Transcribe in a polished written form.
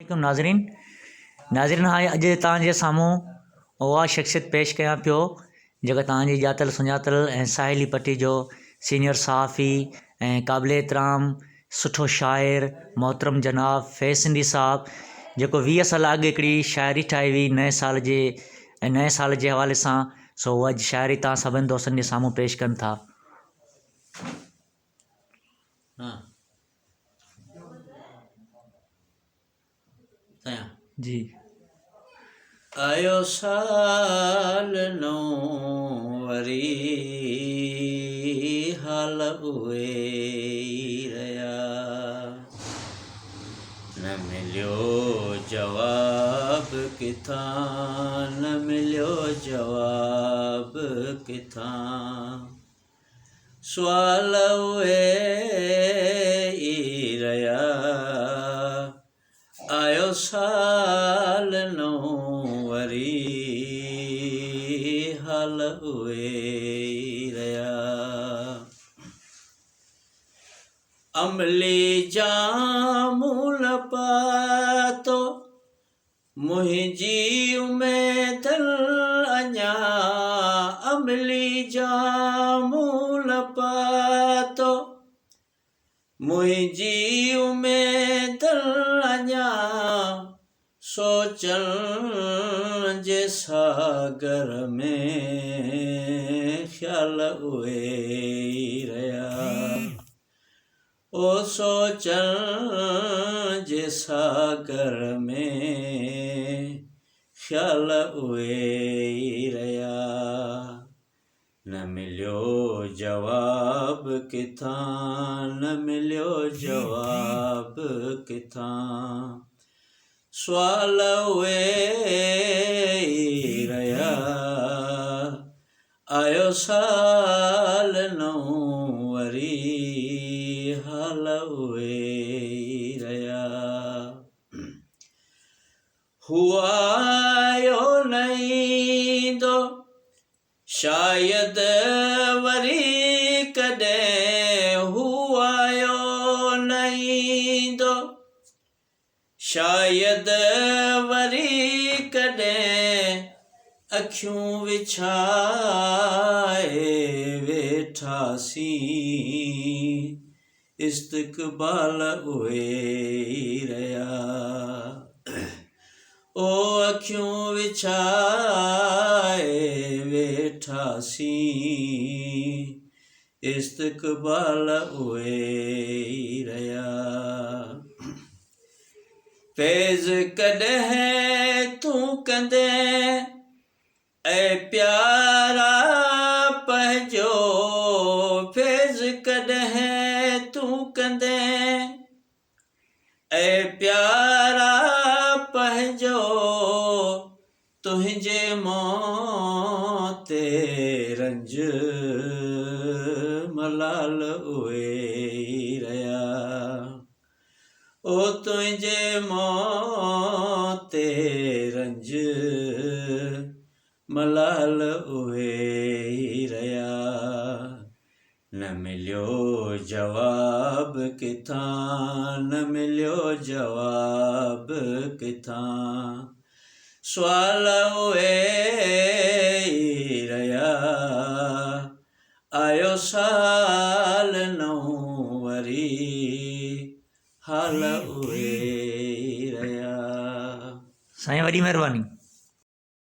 अस्सलामुअलैकुम नाज़रीन हाय अॼु तव्हांजे साम्हूं उहा शख़्सियत पेश कयां पियो जेका तव्हांजी ॼातल सुञातल ऐं साहिली पट्टी जो सीनियर सहाफ़ी ऐं क़ाबिल एतिराम सुठो शाइर मोहतरम जनाब फैज़ सिंधी साहबु जेको 20 साल अॻु हिकिड़ी शाइरी ठाही हुई नए साल जे हवाले सां सो उहा अॼु शाइरी तव्हां सभिनि दोस्तनि जे साम्हूं पेश कनि था। जी आयो साल नओं वरी हाल उहे ई रहिया न मिलियो जवाब किथां न मिलियो जवाब किथां सुवाल उहे ई रहिया आयो साल नओं वरी हाल उहे ई रहिया अमली जामूल पातो मुंहिंजी उमेद अञा अमली जामूल पातो मुंहिंजी उमेद अञा सोचण जे सागर में ख़्याल उहे ई रहिया ओ सोचण जे सागर में ख़्याल उहे ई रहिया न मिलियो जवाब किथां न मिलियो जवाब किथां सुवाल उहे ई रहिया आयो साल नओं वरी हाल उहे ई रहिया हुआ आयो न ईंदो शायद वरी कॾहिं हुआ आयो न ईंदो शायद वरी कॾहिं अखियूं विछाए वेठासीं इस्तक़बाल उहे ई रहिया ओ अखियूं विछाए वेठासीं इस्तक़बाल उहे ई रहिया फैज़ कॾहिं तूं कंदे ऐं प्यारा पंहिंजो फैज़ कॾहिं तूं कंदे ऐं प्यारा पंहिंजो तुंहिंजे मौते रंज मलाल उहे ई रहिया ओ तुंहिंजे मौते रंज मलाल उहे ई रहिया न मिलियो जवाब किथां न मिलियो जवाब किथां सुवाल उहे ई रहिया आयो साल नओं वरी हाल उहे ई रहिया। साईं वॾी महिरबानी।